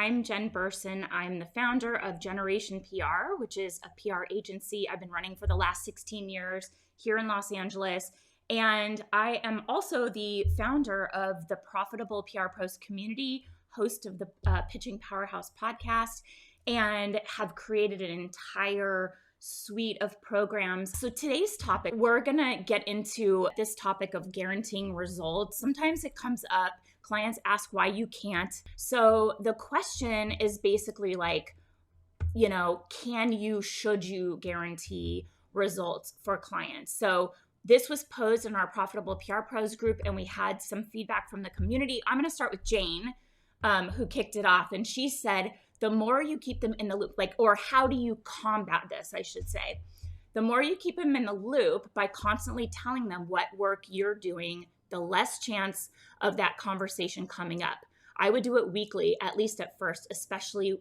I'm Jen Burson. I'm the founder of Generation PR, which is a PR agency I've been running for the last 16 years here in Los Angeles. And I am also the founder of the Profitable PR Pros community, host of the Pitching Powerhouse podcast, and have created an entire suite of programs. So today's topic, we're going to get into this topic of guaranteeing results. Sometimes it comes up, clients ask why you can't. So the question is basically like, can you, should you guarantee results for clients? So this was posed in our Profitable PR Pros group, and we had some feedback from the community. I'm going to start with Jane, who kicked it off. And she said, the more you keep them in the loop, or how do you combat this, I should say? The more you keep them in the loop by constantly telling them what work you're doing, the less chance of that conversation coming up. I would do it weekly, at least at first, especially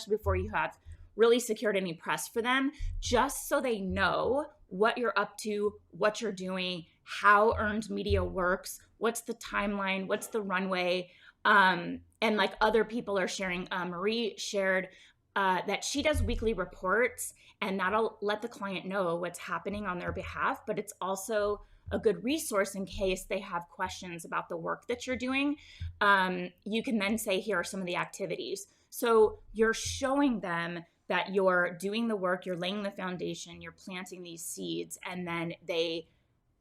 before you have really secured any press for them, just so they know what you're up to, what you're doing, how earned media works, what's the timeline, what's the runway. And like other people are sharing, Marie shared that she does weekly reports, and that'll let the client know what's happening on their behalf. But it's also a good resource in case they have questions about the work that you're doing. You can then say, here are some of the activities. So you're showing them that you're doing the work, you're laying the foundation, you're planting these seeds, and then they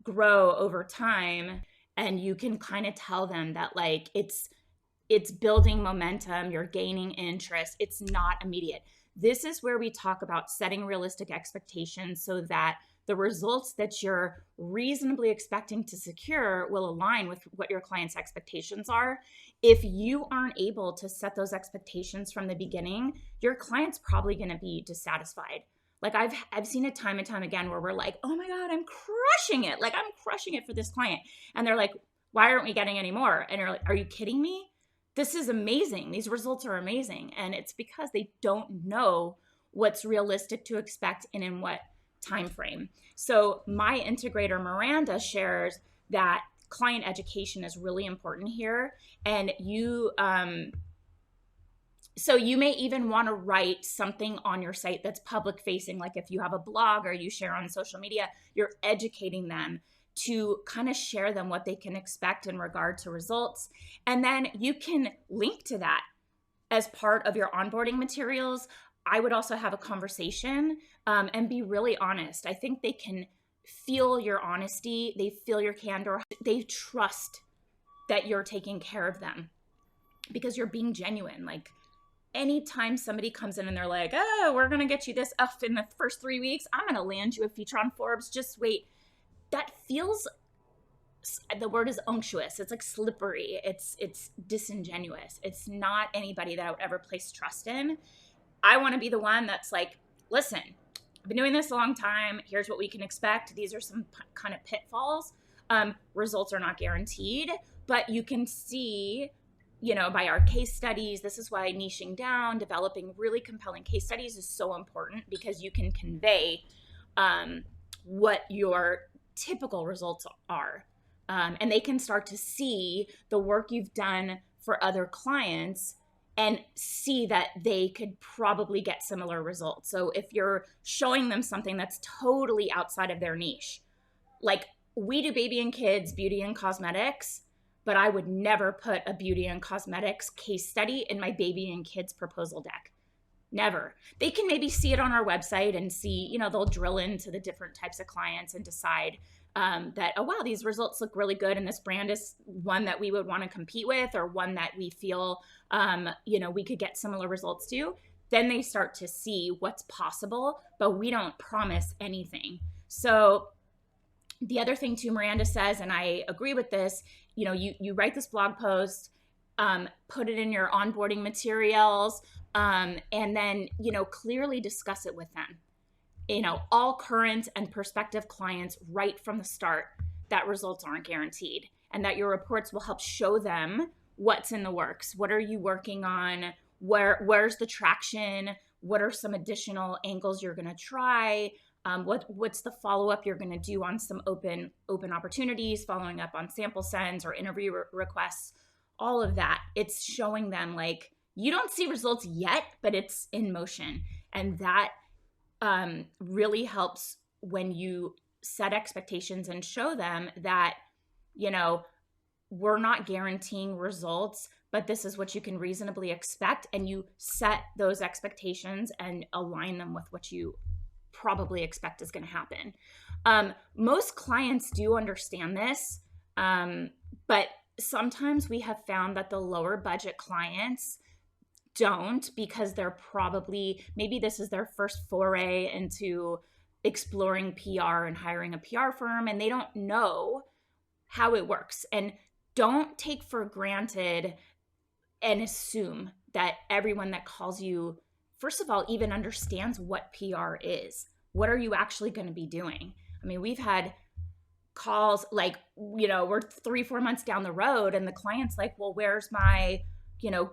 grow over time. And you can kind of tell them that like it's building momentum, you're gaining interest. It's not immediate. This is where we talk about setting realistic expectations so that the results that you're reasonably expecting to secure will align with what your client's expectations are. If you aren't able to set those expectations from the beginning, your client's probably going to be dissatisfied. Like I've seen it time and time again where we're like, oh my God, I'm crushing it. Like I'm crushing it for this client. And they're like, why aren't we getting any more? And you're like, are you kidding me? This is amazing. These results are amazing. And it's because they don't know what's realistic to expect and in what time frame. So my integrator, Miranda, shares that client education is really important here. And so you may even want to write something on your site that's public facing. Like if you have a blog or you share on social media, you're educating them to kind of share them what they can expect in regard to results. And then you can link to that as part of your onboarding materials. I would also have a conversation and be really honest. I think they can feel your honesty. They feel your candor. They trust that you're taking care of them because you're being genuine. Like anytime somebody comes in and they're like, oh, we're going to get you this up in the first 3 weeks. I'm going to land you a feature on Forbes. Just wait. That feels, the word is unctuous. It's like slippery. It's disingenuous. It's not anybody that I would ever place trust in. I want to be the one that's like, listen, I've been doing this a long time. Here's what we can expect. These are some kind of pitfalls. Results are not guaranteed, but you can see, by our case studies, this is why niching down, developing really compelling case studies is so important because you can convey what your typical results are. And they can start to see the work you've done for other clients and see that they could probably get similar results. So if you're showing them something that's totally outside of their niche, like we do baby and kids, beauty and cosmetics, but I would never put a beauty and cosmetics case study in my baby and kids proposal deck. Never. They can maybe see it on our website and see, they'll drill into the different types of clients and decide that, oh, wow, these results look really good. And this brand is one that we would want to compete with or one that we feel, we could get similar results to. Then they start to see what's possible, but we don't promise anything. So the other thing too, Miranda says, and I agree with this, you write this blog post, put it in your onboarding materials, and then, clearly discuss it with them. All current and prospective clients right from the start that results aren't guaranteed and that your reports will help show them what's in the works. What are you working on? Where's the traction? What are some additional angles you're going to try? What's the follow-up you're going to do on some open opportunities, following up on sample sends or interview requests, all of that. It's showing them like, You don't see results yet, but it's in motion. And that really helps when you set expectations and show them that, you know, we're not guaranteeing results, but this is what you can reasonably expect. And you set those expectations and align them with what you probably expect is going to happen. Most clients do understand this, but sometimes we have found that the lower budget clients don't, because they're probably, maybe this is their first foray into exploring PR and hiring a PR firm, and they don't know how it works. And don't take for granted and assume that everyone that calls you, first of all, even understands what PR is. What are you actually going to be doing? I mean, we've had calls like, you know, we're 3-4 months down the road and the client's like, well, where's my, you know,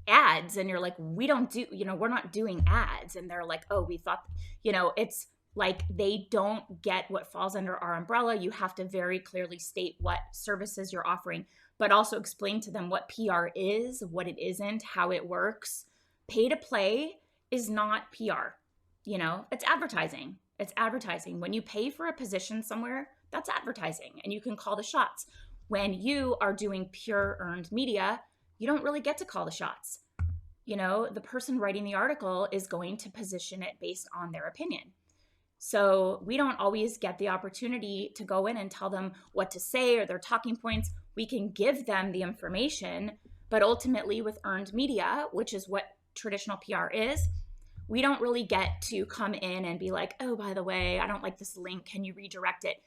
ads? And you're like, we don't do, you know, we're not doing ads. And they're like, oh, we thought, you know, it's like they don't get what falls under our umbrella. You have to very clearly state what services you're offering, but also explain to them what PR is, what it isn't, how it works. Pay to play is not PR. You know, it's advertising. It's advertising. When you pay for a position somewhere, that's advertising, and you can call the shots. When you are doing pure earned media, you don't really get to call the shots. You know, the person writing the article is going to position it based on their opinion. So we don't always get the opportunity to go in and tell them what to say or their talking points. We can give them the information, but ultimately with earned media, which is what traditional PR is, we don't really get to come in and be like, oh, by the way, I don't like this link. Can you redirect it?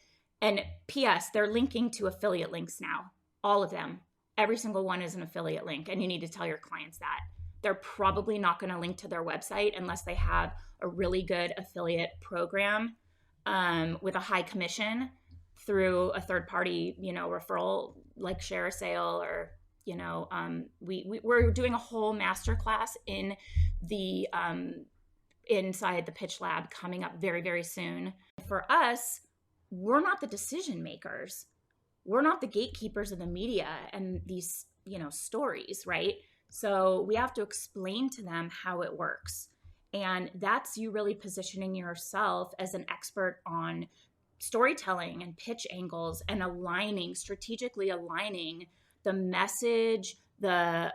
And P.S., they're linking to affiliate links now, all of them. Every single one is an affiliate link, and you need to tell your clients that. They're probably not going to link to their website unless they have a really good affiliate program with a high commission through a third party, you know, referral, like Share a Sale, or, you know, we're doing a whole masterclass in the inside the Pitch Lab coming up very, very soon. For us, we're not the decision makers. We're not the gatekeepers of the media and these, you know, stories, right? So we have to explain to them how it works. And that's you really positioning yourself as an expert on storytelling and pitch angles and strategically aligning the message, the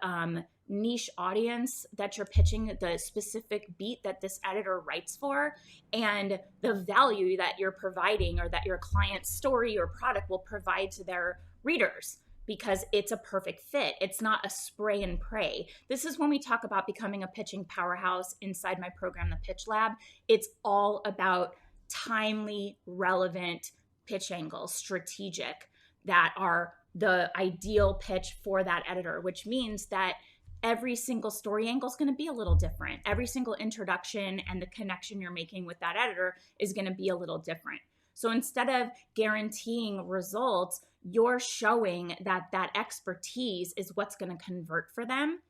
niche audience that you're pitching, the specific beat that this editor writes for, and the value that you're providing or that your client's story or product will provide to their readers, because it's a perfect fit. It's not a spray and pray. This is when we talk about becoming a pitching powerhouse inside my program, the Pitch Lab. It's all about timely, relevant pitch angles, strategic, that are the ideal pitch for that editor, which means that every single story angle is going to be a little different. Every single introduction and the connection you're making with that editor is going to be a little different. So instead of guaranteeing results, you're showing that that expertise is what's going to convert for them.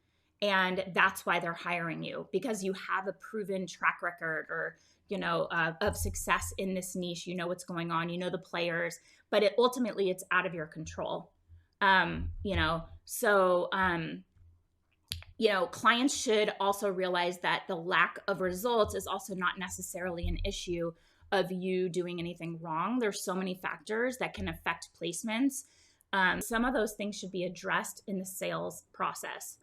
And that's why they're hiring you, because you have a proven track record or, you know, of success in this niche. You know what's going on, you know the players, but ultimately it's out of your control. You know, so, you know, clients should also realize that the lack of results is also not necessarily an issue of you doing anything wrong. There's so many factors that can affect placements. Some of those things should be addressed in the sales process,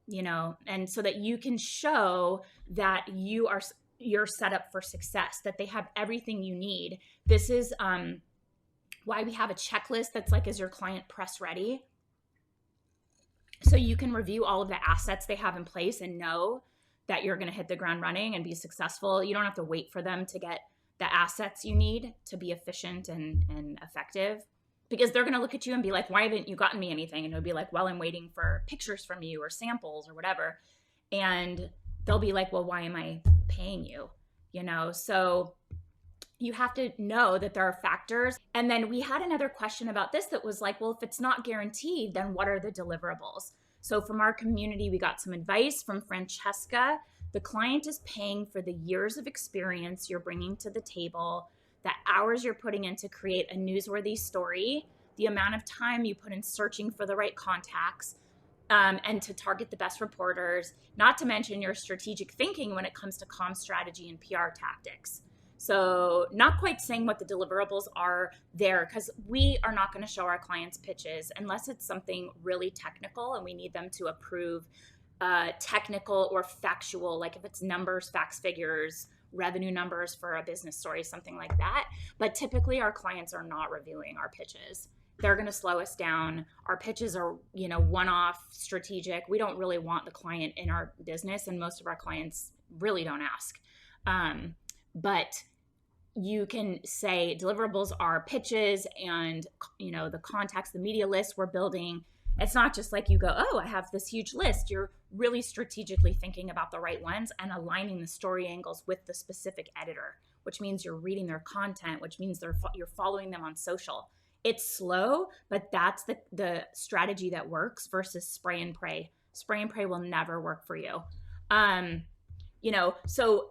you know, and so that you can show that you're set up for success, that they have everything you need. This is why we have a checklist that's like, is your client press ready? So you can review all of the assets they have in place and know that you're going to hit the ground running and be successful. You don't have to wait for them to get the assets you need to be efficient and effective, because they're going to look at you and be like, why haven't you gotten me anything? And it'll be like, well, I'm waiting for pictures from you or samples or whatever. And they'll be like, well, why am I paying you? You know, so you have to know that there are factors. And then we had another question about this that was like, well, if it's not guaranteed, then what are the deliverables? So from our community, we got some advice from Francesca. The client is paying for the years of experience you're bringing to the table, the hours you're putting in to create a newsworthy story, the amount of time you put in searching for the right contacts, and to target the best reporters, not to mention your strategic thinking when it comes to comm strategy and PR tactics. So not quite saying what the deliverables are there, because we are not going to show our clients pitches unless it's something really technical and we need them to approve technical or factual, like if it's numbers, facts, figures, revenue numbers for a business story, something like that. But typically our clients are not reviewing our pitches. They're going to slow us down. Our pitches are, one-off, strategic. We don't really want the client in our business, and most of our clients really don't ask. But you can say deliverables are pitches and, the contacts, the media list we're building. It's not just like you go, oh, I have this huge list. You're really strategically thinking about the right ones and aligning the story angles with the specific editor, which means you're reading their content, which means you're following them on social. It's slow, but that's the strategy that works versus spray and pray. Spray and pray will never work for you. So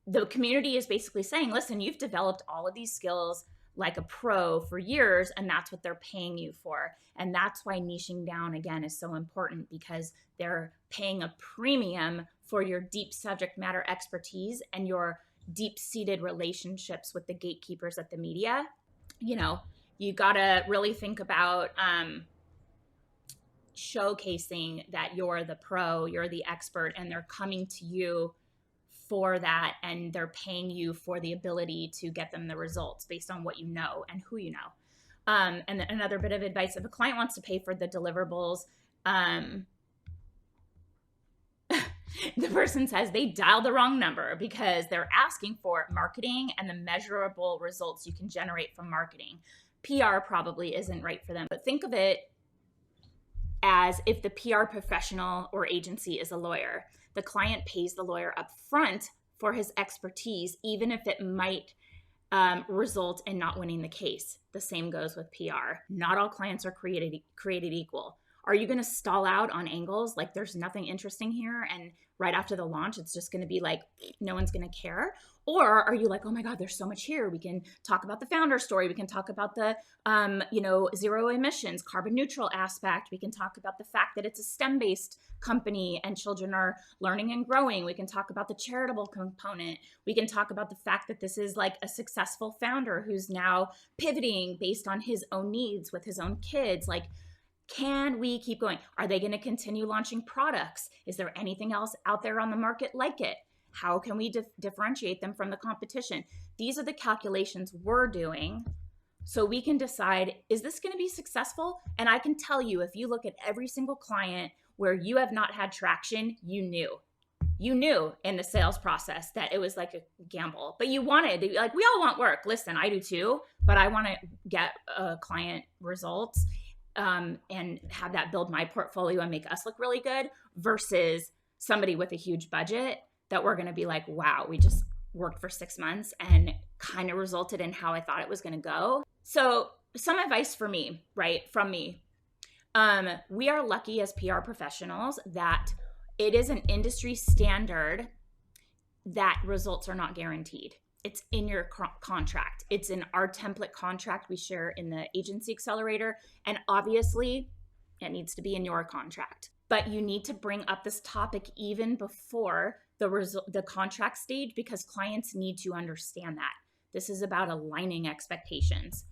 the community is basically saying, listen, you've developed all of these skills like a pro for years, and that's what they're paying you for. And that's why niching down, again, is so important, because they're paying a premium for your deep subject matter expertise and your deep-seated relationships with the gatekeepers at the media. You got to really think about showcasing that you're the pro, you're the expert, and they're coming to you for that, and they're paying you for the ability to get them the results based on what you know and who you know. And another bit of advice, if a client wants to pay for the deliverables, the person says they dialed the wrong number, because they're asking for marketing and the measurable results you can generate from marketing. PR probably isn't right for them, but think of it as if the PR professional or agency is a lawyer. The client pays the lawyer up front for his expertise, even if it might result in not winning the case. The same goes with PR. Not all clients are created equal. Are you going to stall out on angles like there's nothing interesting here, and right after the launch it's just going to be like no one's going to care? Or are you like, oh my God, there's so much here. We can talk about the founder story. We can talk about the zero emissions, carbon neutral aspect. We can talk about the fact that it's a STEM-based company and children are learning and growing. We can talk about the charitable component. We can talk about the fact that this is like a successful founder who's now pivoting based on his own needs with his own kids. Like, can we keep going? Are they going to continue launching products? Is there anything else out there on the market like it? How can we differentiate them from the competition? These are the calculations we're doing so we can decide, is this going to be successful? And I can tell you, if you look at every single client where you have not had traction, you knew in the sales process that it was like a gamble, but you wanted, like, we all want work. Listen, I do too, but I want to get client results and have that build my portfolio and make us look really good, versus somebody with a huge budget that we're going to be like, wow, we just worked for 6 months and kind of resulted in how I thought it was going to go. So some advice for me, right, from me. We are lucky as PR professionals that it is an industry standard that results are not guaranteed. It's in your contract. It's in our template contract we share in the agency accelerator. And obviously it needs to be in your contract. But you need to bring up this topic even before the contract stage, because clients need to understand that. This is about aligning expectations.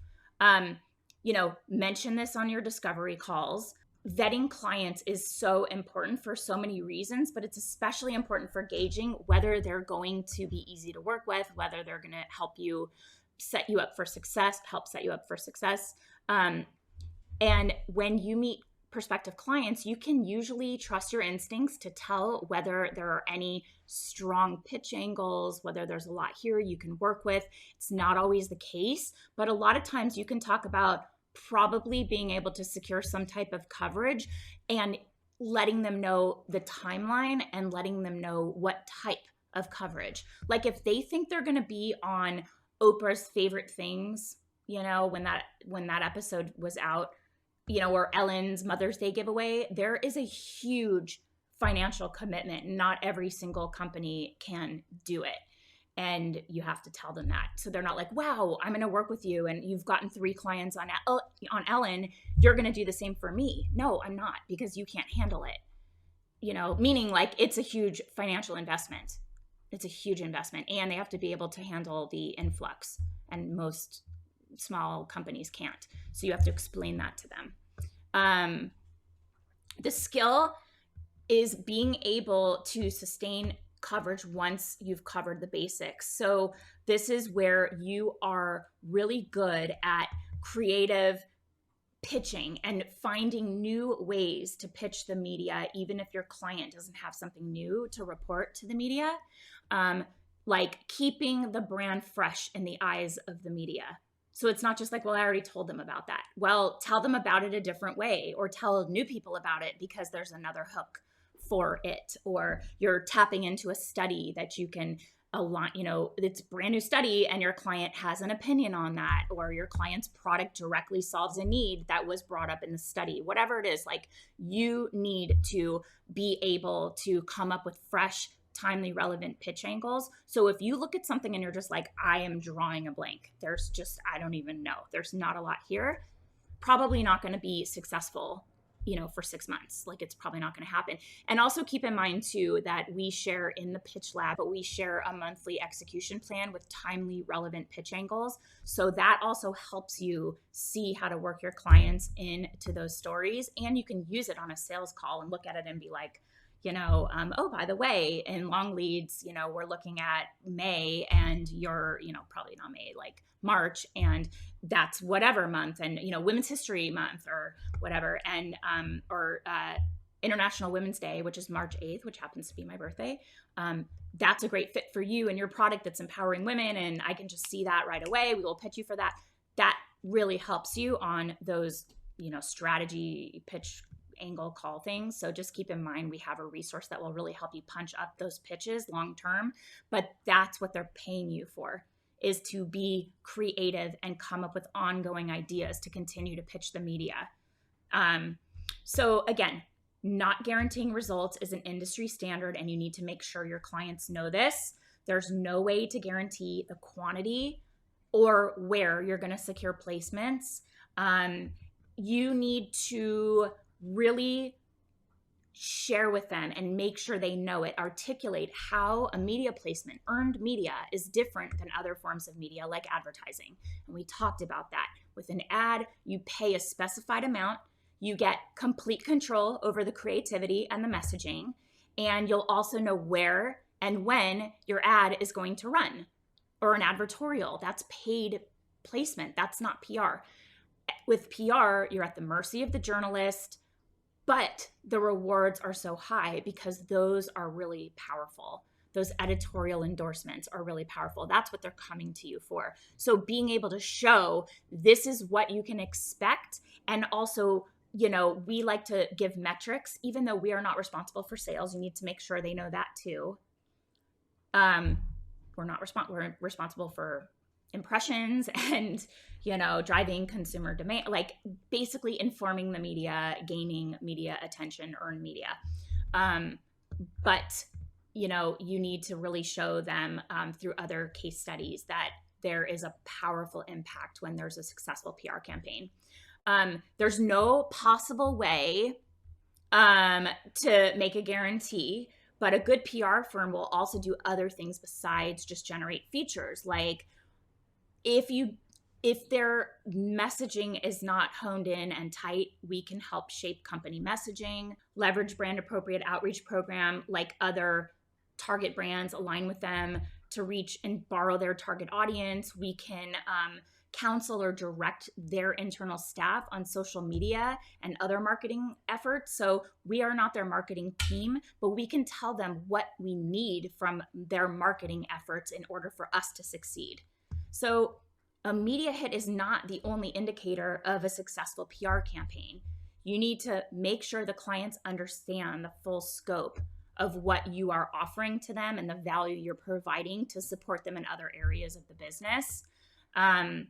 Mention this on your discovery calls. Vetting clients is so important for so many reasons, but it's especially important for gauging whether they're going to be easy to work with, whether they're going to help you set you up for success, And when you meet prospective clients, you can usually trust your instincts to tell whether there are any strong pitch angles, whether there's a lot here you can work with. It's not always the case, but a lot of times you can talk about probably being able to secure some type of coverage and letting them know the timeline and letting them know what type of coverage. Like if they think they're going to be on Oprah's Favorite Things, when that episode was out, or Ellen's Mother's Day giveaway, there is a huge financial commitment. Not every single company can do it. And you have to tell them that. So they're not like, wow, I'm going to work with you and you've gotten 3 clients on Ellen. You're going to do the same for me. No, I'm not, because you can't handle it. Meaning like it's a huge financial investment. It's a huge investment, and they have to be able to handle the influx, and most small companies can't. So you have to explain that to them. The skill is being able to sustain coverage once you've covered the basics. So this is where you are really good at creative pitching and finding new ways to pitch the media, even if your client doesn't have something new to report to the media. Like keeping the brand fresh in the eyes of the media. So it's not just like, well, I already told them about that. Well, tell them about it a different way, or tell new people about it because there's another hook for it, or you're tapping into a study that you can align, it's a brand new study and your client has an opinion on that, or your client's product directly solves a need that was brought up in the study. Whatever it is, like, you need to be able to come up with fresh, timely, relevant pitch angles. So if you look at something and you're just like, I am drawing a blank, I don't even know, there's not a lot here, probably not going to be successful for 6 months. Like, it's probably not going to happen. And also keep in mind too, that we share in the pitch lab, but we share a monthly execution plan with timely, relevant pitch angles. So that also helps you see how to work your clients into those stories. And you can use it on a sales call and look at it and be like, oh, by the way, in long leads, we're looking at May, and you're, probably not May, like March, and that's whatever month, and, Women's History Month or whatever, and, or International Women's Day, which is March 8th, which happens to be my birthday. That's a great fit for you and your product that's empowering women. And I can just see that right away. We will pitch you for that. That really helps you on those, strategy pitch angle call things. So just keep in mind, we have a resource that will really help you punch up those pitches long term, but that's what they're paying you for, is to be creative and come up with ongoing ideas to continue to pitch the media. So again, not guaranteeing results is an industry standard, and you need to make sure your clients know this. There's no way to guarantee the quantity or where you're going to secure placements. You need to really share with them and make sure they know it, articulate how a media placement, earned media, is different than other forms of media like advertising. And we talked about that. With an ad, you pay a specified amount, you get complete control over the creativity and the messaging, and you'll also know where and when your ad is going to run. Or an advertorial, that's paid placement, that's not PR. With PR, you're at the mercy of the journalist, but the rewards are so high because those are really powerful. Those editorial endorsements are really powerful. That's what they're coming to you for. So being able to show this is what you can expect. And also, we like to give metrics, even though we are not responsible for sales. You need to make sure they know that too. We're responsible for impressions and, driving consumer demand, like basically informing the media, gaining media attention, earn media. But, you need to really show them through other case studies that there is a powerful impact when there's a successful PR campaign. There's no possible way to make a guarantee, but a good PR firm will also do other things besides just generate features. Like, if their messaging is not honed in and tight, we can help shape company messaging, leverage brand appropriate outreach program like other target brands, align with them to reach and borrow their target audience. We can counsel or direct their internal staff on social media and other marketing efforts. So we are not their marketing team, but we can tell them what we need from their marketing efforts in order for us to succeed. So a media hit is not the only indicator of a successful PR campaign. You need to make sure the clients understand the full scope of what you are offering to them and the value you're providing to support them in other areas of the business. And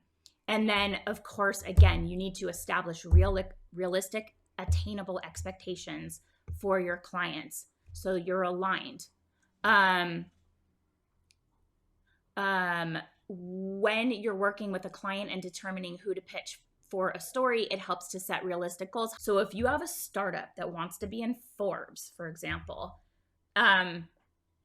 then, of course, again, you need to establish realistic, attainable expectations for your clients so you're aligned. when you're working with a client and determining who to pitch for a story, it helps to set realistic goals. So if you have a startup that wants to be in Forbes, for example,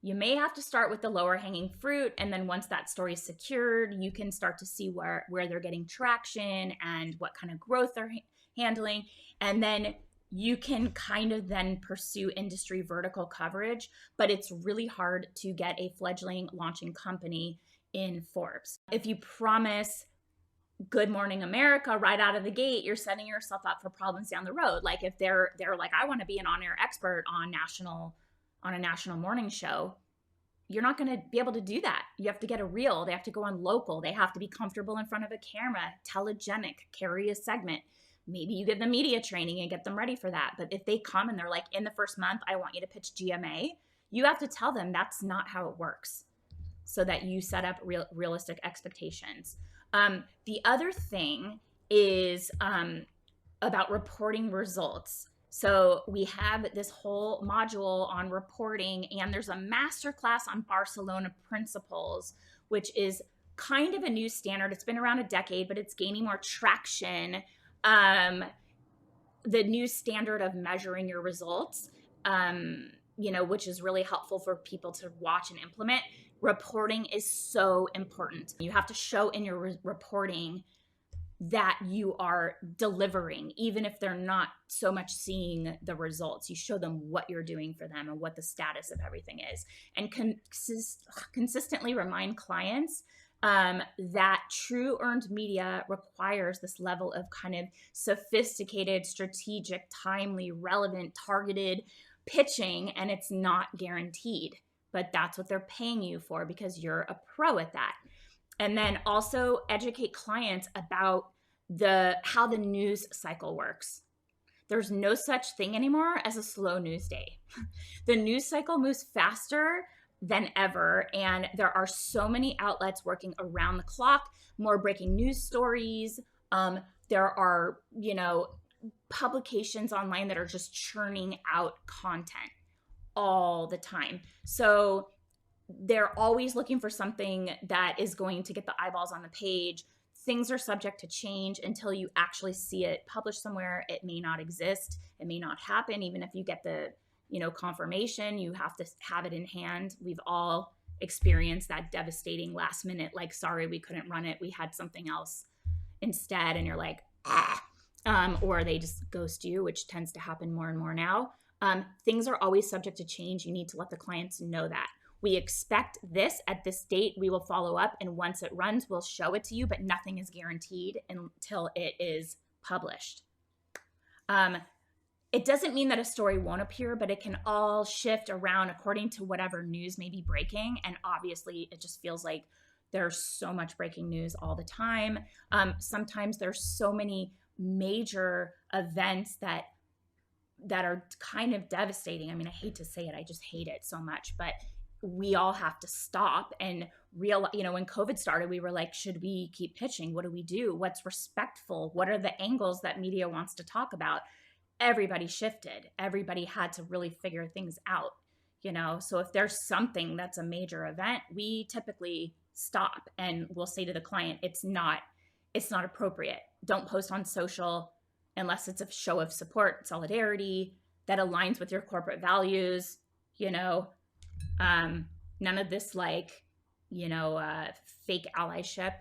you may have to start with the lower hanging fruit. And then once that story is secured, you can start to see where they're getting traction and what kind of growth they're handling. And then you can kind of then pursue industry vertical coverage, but it's really hard to get a fledgling launching company in Forbes. If you promise Good Morning America right out of the gate, you're setting yourself up for problems down the road. Like if they're like, I want to be an on-air expert on a national morning show, you're not going to be able to do that. You have to get a reel. They have to go on local. They have to be comfortable in front of a camera, telegenic, carry a segment. Maybe you give them media training and get them ready for that. But if they come and they're like, in the first month, I want you to pitch GMA, you have to tell them that's not how it works, so that you set up realistic expectations. The other thing is about reporting results. So we have this whole module on reporting, and there's a masterclass on Barcelona principles, which is kind of a new standard. It's been around a decade, but it's gaining more traction. The new standard of measuring your results, which is really helpful for people to watch and implement. Reporting is so important. You have to show in your reporting that you are delivering, even if they're not so much seeing the results. You show them what you're doing for them and what the status of everything is, and consistently remind clients that true earned media requires this level of kind of sophisticated, strategic, timely, relevant, targeted pitching, and it's not guaranteed, but that's what they're paying you for because you're a pro at that. And then also educate clients about how the news cycle works. There's no such thing anymore as a slow news day. The news cycle moves faster than ever, and there are so many outlets working around the clock, more breaking news stories. There are, publications online that are just churning out content all the time. So they're always looking for something that is going to get the eyeballs on the page. Things are subject to change until you actually see it published somewhere. It may not exist. It may not happen. Even if you get the, confirmation, you have to have it in hand. We've all experienced that devastating last minute, like, sorry, we couldn't run it. We had something else instead. And you're like, or they just ghost you, which tends to happen more and more now. Things are always subject to change. You need to let the clients know that. We expect this at this date. We will follow up. And once it runs, we'll show it to you, but nothing is guaranteed until it is published. It doesn't mean that a story won't appear, but it can all shift around according to whatever news may be breaking. And obviously, it just feels like there's so much breaking news all the time. Sometimes there's so many major events that are kind of devastating. I mean, I hate to say it. I just hate it so much, but we all have to stop and realize, when COVID started, we were like, should we keep pitching? What do we do? What's respectful? What are the angles that media wants to talk about? Everybody shifted. Everybody had to really figure things out, So if there's something that's a major event, we typically stop and we'll say to the client, it's not appropriate. Don't post on social unless it's a show of support, solidarity that aligns with your corporate values, none of this fake allyship,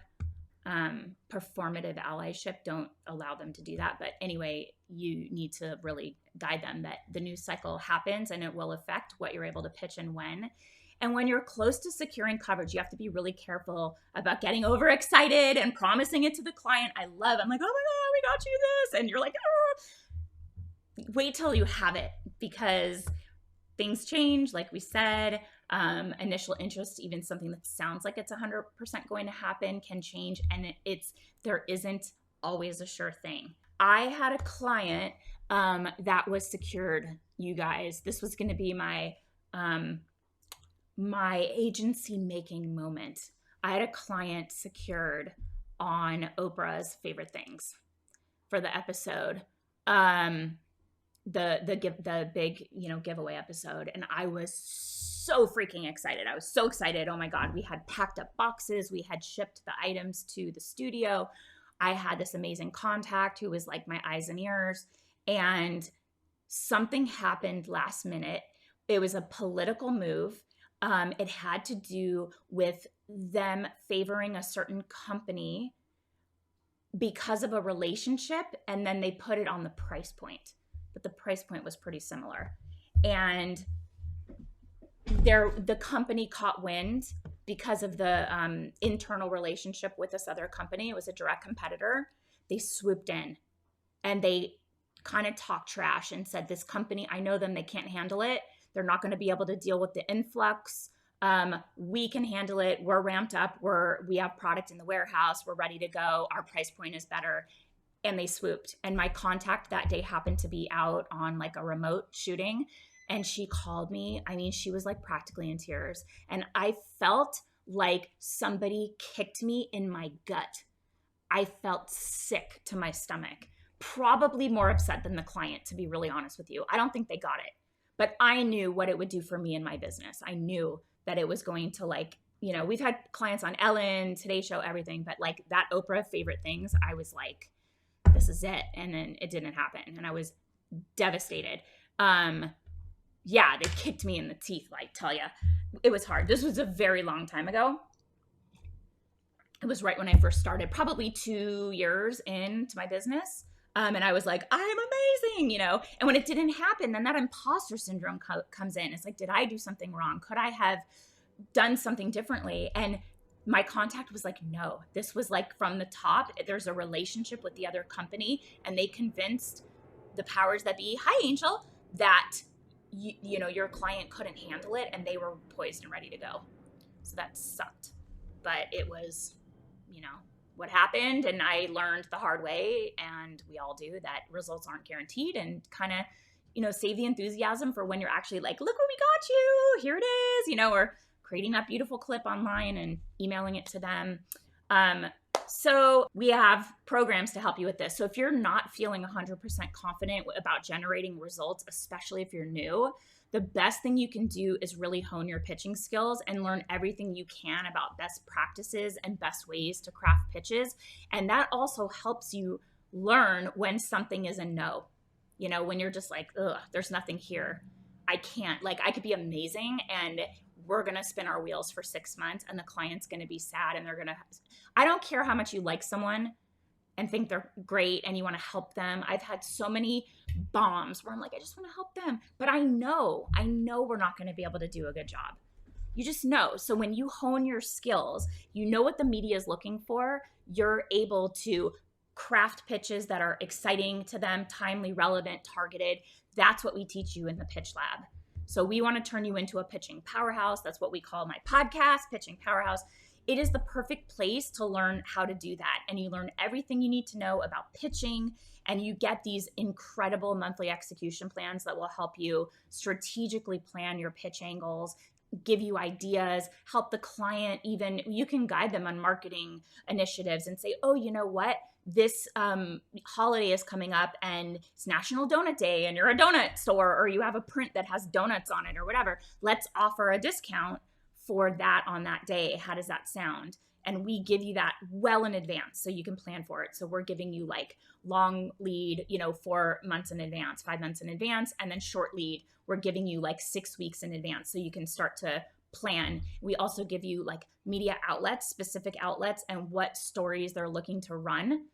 performative allyship. Don't allow them to do that. But anyway, you need to really guide them that the news cycle happens and it will affect what you're able to pitch and when. And when you're close to securing coverage, you have to be really careful about getting overexcited and promising it to the client. I'm like, oh my God, we got you this. And you're like, oh. Wait till you have it, because things change. Like we said, initial interest, even something that sounds like it's 100% going to happen, can change. And there isn't always a sure thing. I had a client that was secured, you guys. This was going to be my agency making moment. I had a client secured on Oprah's Favorite Things for the episode, the big giveaway episode, and I was so freaking excited. I was so excited. Oh my God, we had packed up boxes. We had shipped the items to the studio. I had this amazing contact who was like my eyes and ears. And something happened last minute. It was a political move. It had to do with them favoring a certain company because of a relationship, and then they put it on the price point. But the price point was pretty similar. And the company caught wind because of the internal relationship with this other company. It was a direct competitor. They swooped in and they kind of talked trash and said, this company, I know them, they can't handle it. They're not going to be able to deal with the influx. We can handle it. We're ramped up. We have product in the warehouse. We're ready to go. Our price point is better. And they swooped. And my contact that day happened to be out on like a remote shooting. And she called me. I mean, she was like practically in tears. And I felt like somebody kicked me in my gut. I felt sick to my stomach. Probably more upset than the client, to be really honest with you. I don't think they got it. But I knew what it would do for me in my business. I knew that it was going to like, we've had clients on Ellen, Today Show, everything. But like that Oprah favorite things, I was like, this is it. And then it didn't happen. And I was devastated. Yeah, they kicked me in the teeth, like, tell you. It was hard. This was a very long time ago. It was right when I first started, probably 2 years into my business. And I was like, I'm amazing, And when it didn't happen, then that imposter syndrome comes in. It's like, did I do something wrong? Could I have done something differently? And my contact was like, no, this was like from the top. There's a relationship with the other company, and they convinced the powers that be, hi, Angel, that your client couldn't handle it, and they were poised and ready to go. So that sucked. But it was, what happened, and I learned the hard way, and we all do, that results aren't guaranteed, and kind of, save the enthusiasm for when you're actually like, look what we got you, here it is, or creating that beautiful clip online and emailing it to them. So we have programs to help you with this. So if you're not feeling 100% confident about generating results, especially if you're new, the best thing you can do is really hone your pitching skills and learn everything you can about best practices and best ways to craft pitches. And that also helps you learn when something is a no. When you're just like, ugh, there's nothing here. I can't, like, I could be amazing and we're going to spin our wheels for 6 months and the client's going to be sad and I don't care how much you like someone and think they're great and you want to help them. I've had so many bombs where I'm like, I just want to help them. But I know we're not going to be able to do a good job. You just know. So when you hone your skills, you know what the media is looking for. You're able to craft pitches that are exciting to them, timely, relevant, targeted. That's what we teach you in the Pitch Lab. So we want to turn you into a pitching powerhouse. That's what we call my podcast, Pitching Powerhouse. It is the perfect place to learn how to do that. And you learn everything you need to know about pitching, and you get these incredible monthly execution plans that will help you strategically plan your pitch angles, give you ideas, help the client. Even you can guide them on marketing initiatives and say, oh, you know what? This holiday is coming up and it's National Donut Day and you're a donut store, or you have a print that has donuts on it or whatever. Let's offer a discount for that on that day. How does that sound? And we give you that well in advance so you can plan for it. So we're giving you like long lead, 4 months in advance, 5 months in advance, and then short lead, we're giving you like 6 weeks in advance so you can start to plan. We also give you like media outlets, specific outlets, and what stories they're looking to run.